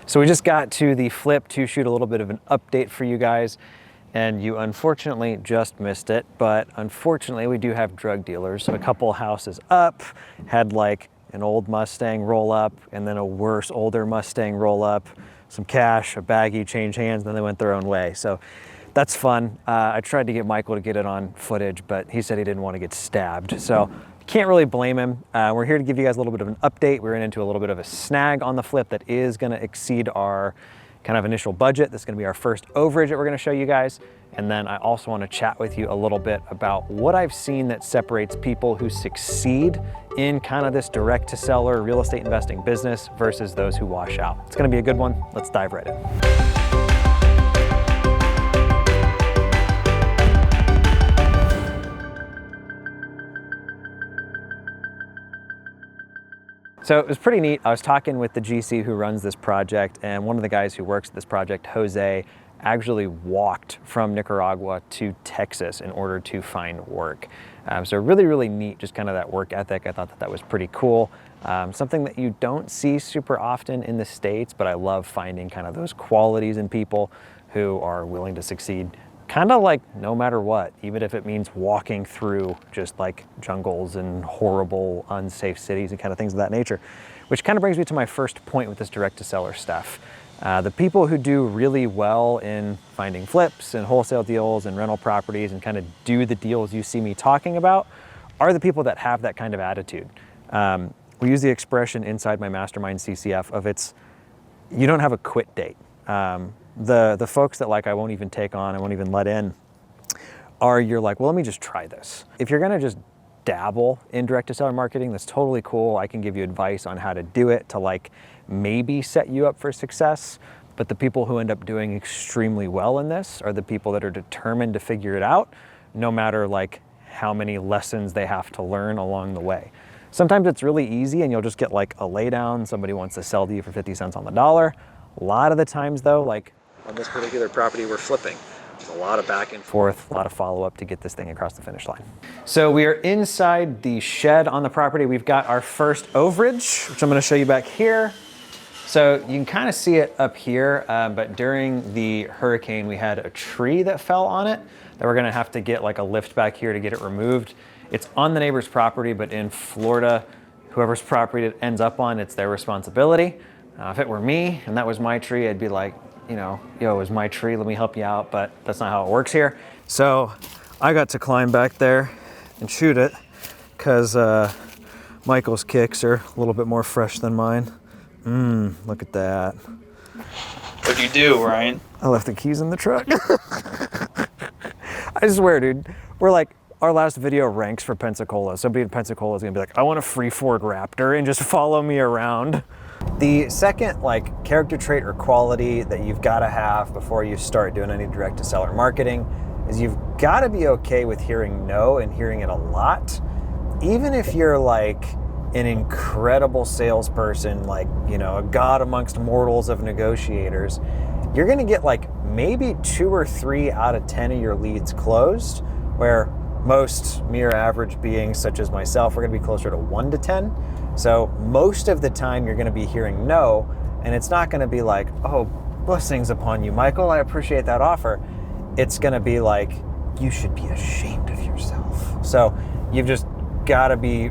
So we just got to the flip to shoot a little bit of an update for you guys, and you unfortunately just missed it, but unfortunately we do have drug dealers. A couple houses up had like an old Mustang roll up and then a worse older Mustang roll up, some cash, a baggie, change hands, and then they went their own way. So that's fun. I tried to get Michael to get it on footage, but he said he didn't want to get stabbed. So can't really blame him. We're here to give you guys a little bit of an update. We're into a little bit of a snag on the flip that is going to exceed our kind of initial budget. This is going to be our first overage that we're going to show you guys. And then I also want to chat with you a little bit about what I've seen that separates people who succeed in kind of this direct to seller real estate investing business versus those who wash out. It's going to be a good one. Let's dive right in. So it was pretty neat. I was talking with the GC who runs this project, and one of the guys who works at this project, Jose, actually walked from Nicaragua to Texas in order to find work. So really, really neat, just kind of that work ethic. I thought that that was pretty cool. Something that you don't see super often in the States, but I love finding kind of those qualities in people who are willing to succeed kind of like no matter what, even if it means walking through just like jungles and horrible, unsafe cities and kind of things of that nature. Which kind of brings me to my first point with this direct to seller stuff. The people who do really well in finding flips and wholesale deals and rental properties and kind of do the deals you see me talking about are the people that have that kind of attitude. We use the expression inside my mastermind CCF of you don't have a quit date. The folks that like I won't even take on, I won't even let in, you're like, well, let me just try this. If you're gonna just dabble in direct to seller marketing, that's totally cool. I can give you advice on how to do it to like maybe set you up for success. But the people who end up doing extremely well in this are the people that are determined to figure it out, no matter like how many lessons they have to learn along the way. Sometimes it's really easy and you'll just get like a laydown. Somebody wants to sell to you for 50 cents on the dollar. A lot of the times though, like on this particular property we're flipping, there's a lot of back and forth, a lot of follow-up to get this thing across the finish line. So we are inside the shed on the property. We've got our first overage, which I'm gonna show you back here. So you can kind of see it up here, but during the hurricane, we had a tree that fell on it that we're gonna have to get like a lift back here to get it removed. It's on the neighbor's property, but in Florida, whoever's property it ends up on, it's their responsibility. If it were me and that was my tree, I'd be like, you know, yo, it was my tree, let me help you out, but that's not how it works here. So I got to climb back there and shoot it because Michael's kicks are a little bit more fresh than mine. Look at that. What'd you do, Ryan? I left the keys in the truck. I swear, dude, we're like, our last video ranks for Pensacola. Somebody in Pensacola is gonna be like, I want a free Ford Raptor and just follow me around. The second like character trait or quality that you've got to have before you start doing any direct to seller marketing is you've got to be okay with hearing no and hearing it a lot. Even if you're like an incredible salesperson, like, you know, a god amongst mortals of negotiators, you're going to get like maybe 2 or 3 out of 10 of your leads closed, where most mere average beings such as myself, we're going to be closer to 1 to 10. So most of the time you're going to be hearing no, and it's not going to be like, oh, blessings upon you, Michael, I appreciate that offer. It's going to be like, you should be ashamed of yourself. So you've just got to be,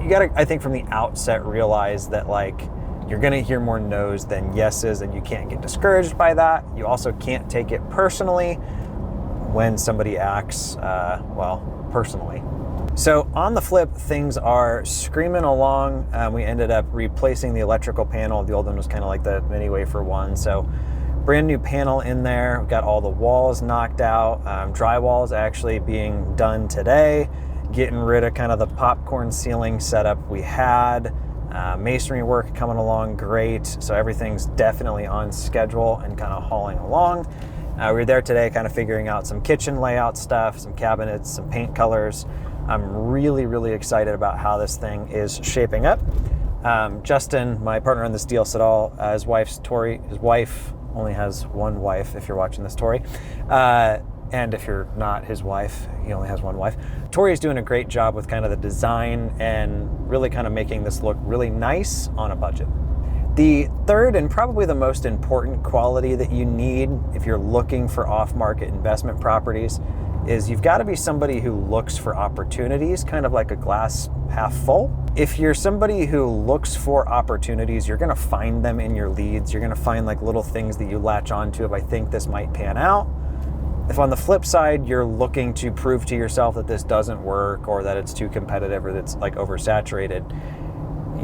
you got to, I think from the outset, realize that like you're going to hear more no's than yeses, and you can't get discouraged by that. You also can't take it personally when somebody acts, personally. So on the flip, things are screaming along. We ended up replacing the electrical panel. The old one was kind of like the mini wafer one. So brand new panel in there. We've got all the walls knocked out. Drywall is actually being done today. Getting rid of kind of the popcorn ceiling setup we had. Masonry work coming along great. So everything's definitely on schedule and kind of hauling along. We were there today kind of figuring out some kitchen layout stuff, some cabinets, some paint colors. I'm really, really excited about how this thing is shaping up. Justin, my partner on this deal, Sadal, his wife's Tori, his wife only has one wife if you're watching this, Tori. And if you're not his wife, he only has one wife. Tori is doing a great job with kind of the design and really kind of making this look really nice on a budget. The third and probably the most important quality that you need if you're looking for off-market investment properties is you've got to be somebody who looks for opportunities, kind of like a glass half full. If you're somebody who looks for opportunities, you're going to find them in your leads. You're going to find like little things that you latch onto if I think this might pan out. If on the flip side, you're looking to prove to yourself that this doesn't work or that it's too competitive or that's like oversaturated,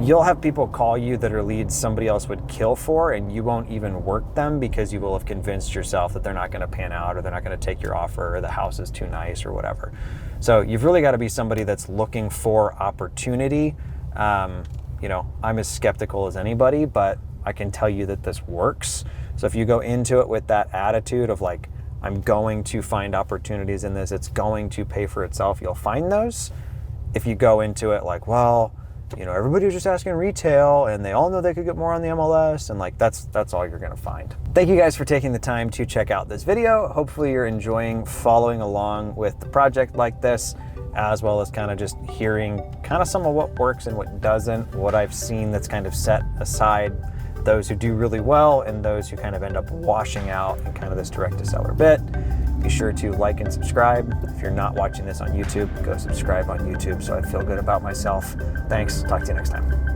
you'll have people call you that are leads somebody else would kill for, and you won't even work them because you will have convinced yourself that they're not going to pan out or they're not going to take your offer or the house is too nice or whatever. So you've really got to be somebody that's looking for opportunity. You know, I'm as skeptical as anybody, but I can tell you that this works. So if you go into it with that attitude of like, I'm going to find opportunities in this, it's going to pay for itself, you'll find those. If you go into it like, well, you know, everybody was just asking retail and they all know they could get more on the MLS, and like that's all you're gonna find. Thank you guys for taking the time to check out this video. Hopefully you're enjoying following along with the project like this, as well as kind of just hearing kind of some of what works and what doesn't, what I've seen that's kind of set aside those who do really well and those who kind of end up washing out in kind of this direct to seller bit. Be sure to like and subscribe. If you're not watching this on YouTube, go subscribe on YouTube so I feel good about myself. Thanks. Talk to you next time.